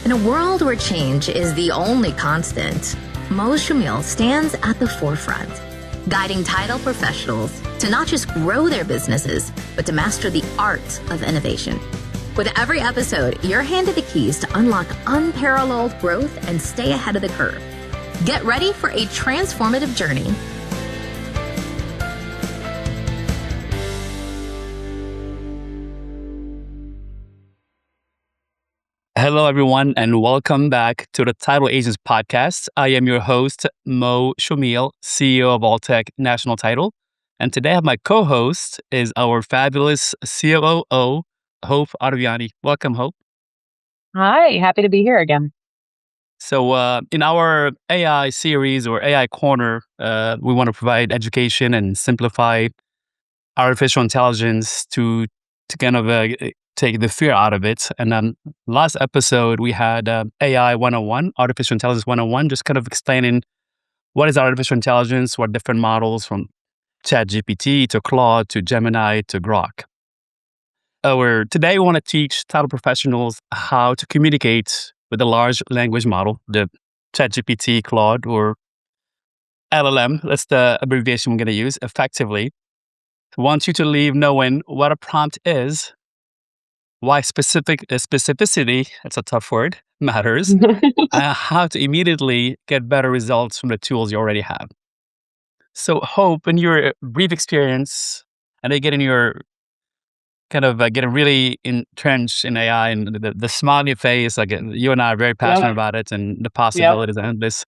In a world where change is the only constant, Choumil stands at the forefront, guiding title professionals to not just grow their businesses, but to master the art of innovation. With every episode, you're handed the keys to unlock unparalleled growth and stay ahead of the curve. Get ready for a transformative journey. Hello, everyone, and welcome back to the Title Agents Podcast. I am your host, Choumil, CEO of Alltech National Title. And today I have my co-host is our fabulous COO, Hope Ottoviani. Welcome, Hope. Hi, happy to be here again. So in our AI series or AI Corner, we want to provide education and simplify artificial intelligence to kind of take the fear out of it. And then last episode, we had AI 101, Artificial Intelligence 101, just kind of explaining what is artificial intelligence, what different models from ChatGPT to Claude to Gemini to Grok. Today, we want to teach title professionals how to communicate with a large language model, the ChatGPT, Claude, or LLM. That's the abbreviation we're going to use effectively. I want you to leave knowing what a prompt is, why specificity, that's a tough word, matters, how to immediately get better results from the tools you already have. So Hope, in your brief experience, and again in your kind of getting really entrenched in AI and the smile on your face, like you and I are very passionate about it and the possibilities and this.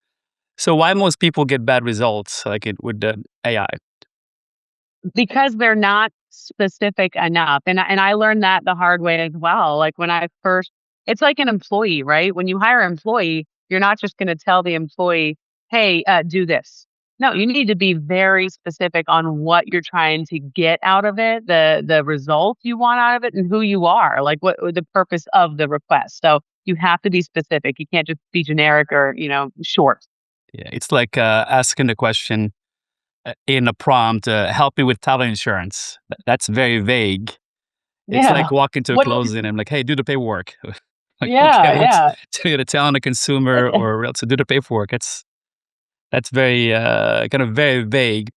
So why most people get bad results with the AI? Because they're not specific enough. And I learned that the hard way as well. Like when I first, it's like an employee, right? When you hire an employee, you're not just going to tell the employee, hey, do this. No, you need to be very specific on what you're trying to get out of it, the result you want out of it, and who you are, like what the purpose of the request. So you have to be specific. You can't just be generic or, short. Yeah, it's like asking the question in a prompt, help me with title insurance. That's very vague. It's like walking to a closing and like, hey, do the paperwork. To telling the consumer or else to do the paperwork. That's very kind of very vague.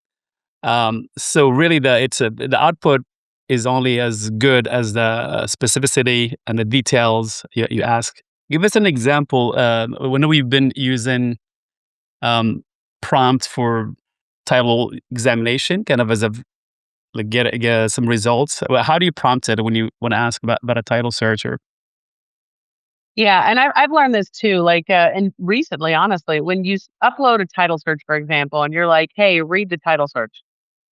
So really, the output is only as good as the specificity and the details you ask. Give us an example. When we've been using prompt for title examination, kind of as get some results. How do you prompt it when you want to ask about a title search? Yeah, and I've learned this too. And recently, honestly, when you upload a title search, for example, and you're like, "Hey, read the title search."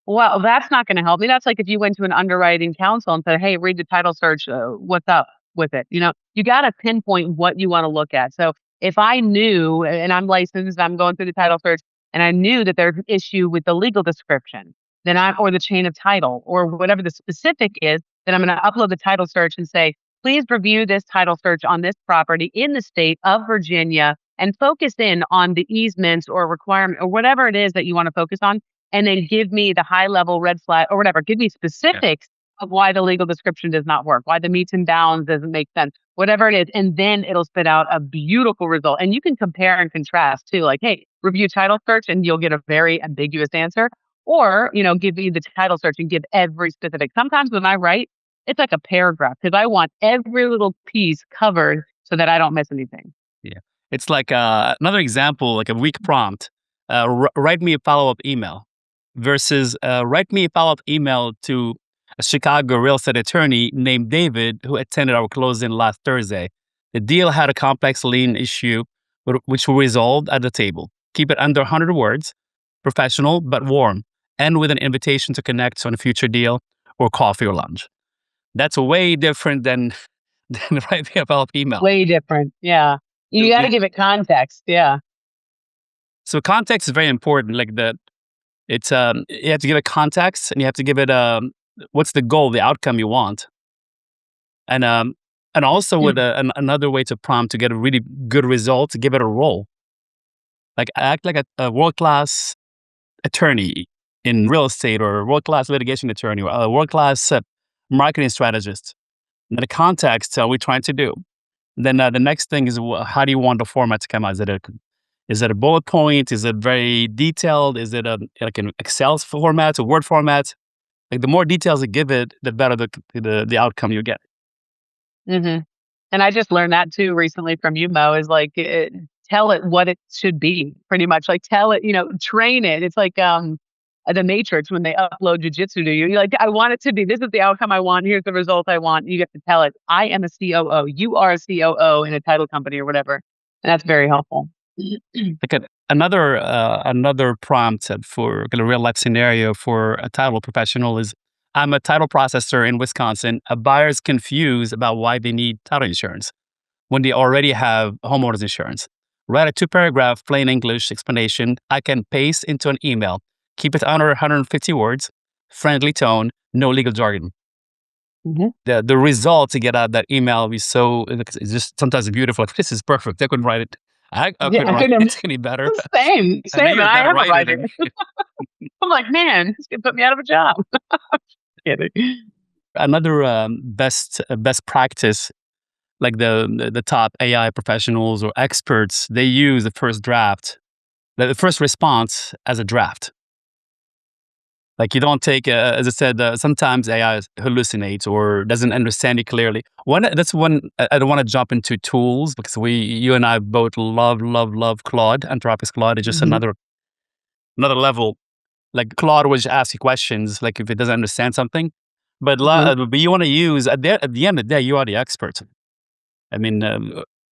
Well, that's not going to help me. That's like if you went to an underwriting counsel and said, "Hey, read the title search. What's up with it?" You got to pinpoint what you want to look at. So if I knew, and I'm licensed, I'm going through the title search, and I knew that there's an issue with the legal description, or the chain of title, or whatever the specific is, then I'm going to upload the title search and say, please review this title search on this property in the state of Virginia and focus in on the easements or requirement or whatever it is that you want to focus on. And then give me the high level red flag or whatever. Give me specifics of why the legal description does not work, why the meets and bounds doesn't make sense, whatever it is. And then it'll spit out a beautiful result. And you can compare and contrast too. Like, hey, review title search and you'll get a very ambiguous answer. Or, give me the title search and give every specific. Sometimes when I write, it's like a paragraph because I want every little piece covered so that I don't miss anything. Yeah. It's like another example, like a weak prompt. Write me a follow-up email versus write me a follow-up email to a Chicago real estate attorney named David who attended our closing last Thursday. The deal had a complex lien issue which we resolved at the table. Keep it under 100 words, professional but warm, and with an invitation to connect on a future deal or coffee or lunch. That's way different than writing a follow-up email. Way different, yeah. You got to give it context, yeah. So context is very important. Like you have to give it context, and you have to give it what's the goal, the outcome you want, and also with another way to prompt to get a really good result, to give it a role. Like act like a world-class attorney in real estate, or a world-class litigation attorney, or a world-class marketing strategist. And the context, what are we trying to do? Then the next thing is how do you want the format to come out? Is it a bullet point? Is it very detailed? Is it like an Excel format, a Word format? Like the more details you give it, the better the outcome you get. hmm And I just learned that too recently from you, Mo, is like tell it what it should be, pretty much. Like tell it, train it. It's like the Matrix when they upload jujitsu to you. You're like, I want it to be, this is the outcome I want. Here's the result I want. You get to tell it, I am a COO. You are a COO in a title company or whatever. And that's very helpful. Like another prompt for a real life scenario for a title professional is, I'm a title processor in Wisconsin. A buyer's confused about why they need title insurance when they already have homeowners insurance. Write a 2-paragraph plain English explanation I can paste into an email. Keep it under 150 words, friendly tone, no legal jargon. hmm The result to get out of that email will be it's just sometimes beautiful. Like, this is perfect. I couldn't write it. I Yeah, couldn't I write couldn't. it any better. Same, I know same. you're And a I better am a writer writer. than me. I'm like, man, this could put me out of a job. Kidding. Another best practice, like the top AI professionals or experts, they use the first draft, the first response as a draft. Like you don't take, as I said, sometimes AI hallucinates or doesn't understand you clearly. That's one. I don't want to jump into tools because you and I both love Claude. Anthropic's Claude is just hmm another level. Like Claude will just ask you questions, like if it doesn't understand something. hmm But you want to use at the end of the day, you are the expert. I mean,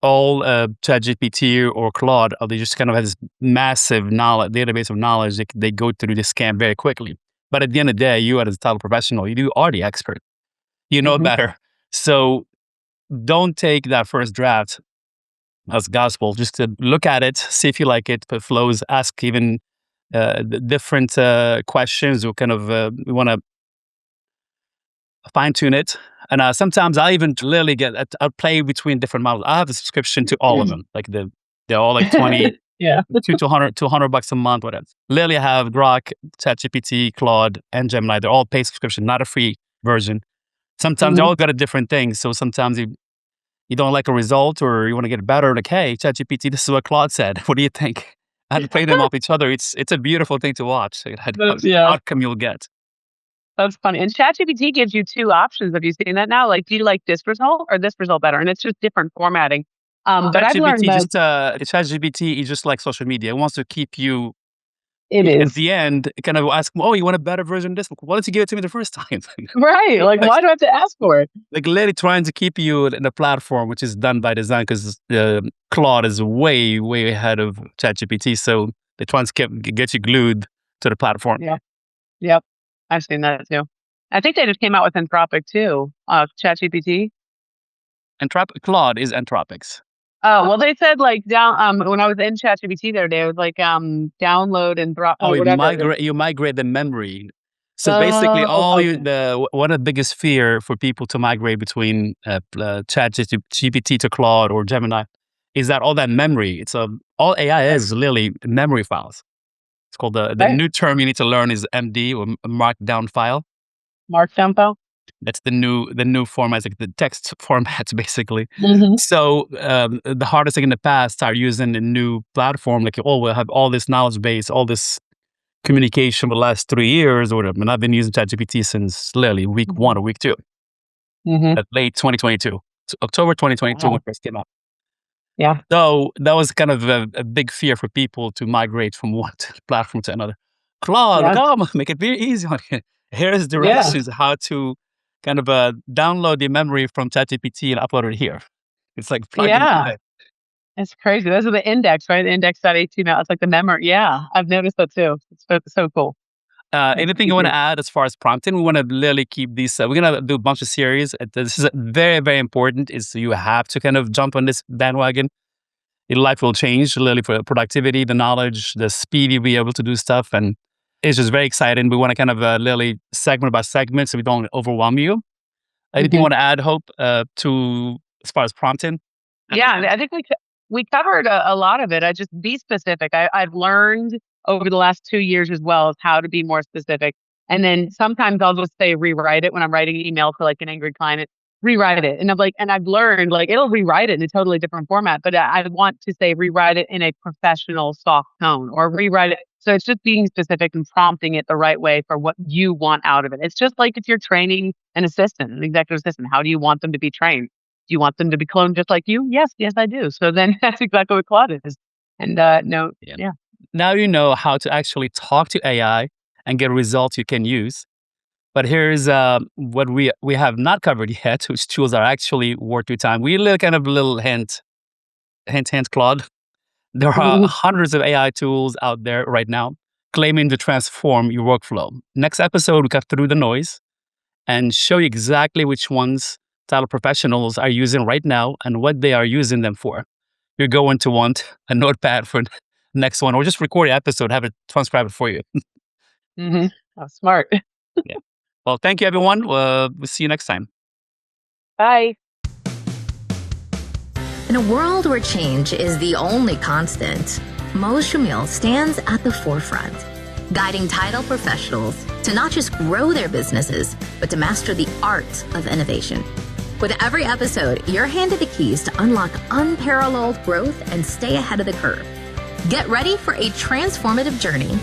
all ChatGPT or Claude, they just kind of have this massive knowledge database of knowledge. They go through the scan very quickly. But at the end of the day, you as a title professional, you are the expert. You know hmm better. So don't take that first draft as gospel. Just to look at it, see if you like it, if it flows. Ask even different questions, or kind of we want to fine tune it. And sometimes I even literally I'll play between different models. I have a subscription to all of them. Like they're all like 20, Yeah. to 100 bucks a month, whatever. Literally I have Grok, ChatGPT, Claude, and Gemini. They're all paid subscription, not a free version. Sometimes they hmm all got a different thing. So sometimes you don't like a result or you want to get better. Like, hey, ChatGPT, this is what Claude said. What do you think? And play them off each other. It's a beautiful thing to watch. Like, Yeah, outcome you'll get. that's funny. And ChatGPT gives you two options. Have you seen that now? Like, do you like this result or this result better? And it's just different formatting. But I've learned that ChatGPT is just like social media. It wants to keep you it at is the end. It kind of ask, oh, you want a better version of this? Why don't you give it to me the first time? right. Like, like, why do I have to ask for it? like literally trying to keep you in a platform which is done by design because Claude is way ahead of ChatGPT. So they're trying to get you glued to the platform. Yeah. Yep. I've seen that too. I think they just came out with Anthropic too. ChatGPT. Claude is Anthropic's. Oh, well, they said like when I was in ChatGPT the other day, it was like download and drop Oh, or whatever. you migrate the memory. So basically, Oh, okay. one of the biggest fear for people to migrate between ChatGPT to Claude or Gemini is that all that memory. All AI is literally memory files. It's called the Right. new term you need to learn is MD, or markdown file. Markdown file. That's the new format, like the text formats, basically. hmm So the hardest thing in the past are using a new platform. Like, oh, we'll have all this knowledge base, all this communication for the last 3 years or whatever. And I've been using ChatGPT since literally week hmm 1 or week 2, hmm late 2022. So October 2022 when Wow. it first came out. Yeah. So that was kind of a big fear for people to migrate from one platform to another. Claude, Yeah. come, make it very easy on you. Here's Yeah. directions how to kind of download the memory from ChatGPT and upload it here. It's like plug and Yeah. play. It's crazy. Those are the index, right? The index.html. It's like the memory. Yeah. I've noticed that too. It's so cool. Makes it Anything you want to easier. add as far as prompting? We want to literally keep these. We're gonna do a bunch of series. This is very important. Is you have to kind of jump on this bandwagon. Your life will change literally for productivity, the knowledge, the speed you'll be able to do stuff, and it's just very exciting. We want to kind of literally segment by segment so we don't overwhelm you. Anything you hmm want to add, Hope, to as far as prompting? Yeah. I think we covered a lot of it. I just be specific. I've learned over the last 2 years as well as how to be more specific. And then sometimes I'll just say rewrite it when I'm writing an email to like an angry client. rewrite it. And I've learned like it'll rewrite it in a totally different format, but I want to say rewrite it in a professional soft tone or rewrite it. So it's just being specific and prompting it the right way for what you want out of it. It's just like if you're training an executive assistant, how do you want them to be trained? Do you want them to be cloned just like you? Yes, I do. So then that's exactly what Claude is. And no, yeah. Now you know how to actually talk to AI and get results you can use. But here's what we have not covered yet, which tools are actually worth your time. We kind of little hint, Claude. There are hundreds of AI tools out there right now claiming to transform your workflow. Next episode, we cut through the noise and show you exactly which ones title professionals are using right now and what they are using them for. You're going to want a notepad for the next one, or just record an episode, have it transcribe it for you. Oh, smart. Yeah. Well, thank you, everyone. We'll see you next time. Bye. In a world where change is the only constant, Choumil stands at the forefront, guiding title professionals to not just grow their businesses, but to master the art of innovation. With every episode, you're handed the keys to unlock unparalleled growth and stay ahead of the curve. Get ready for a transformative journey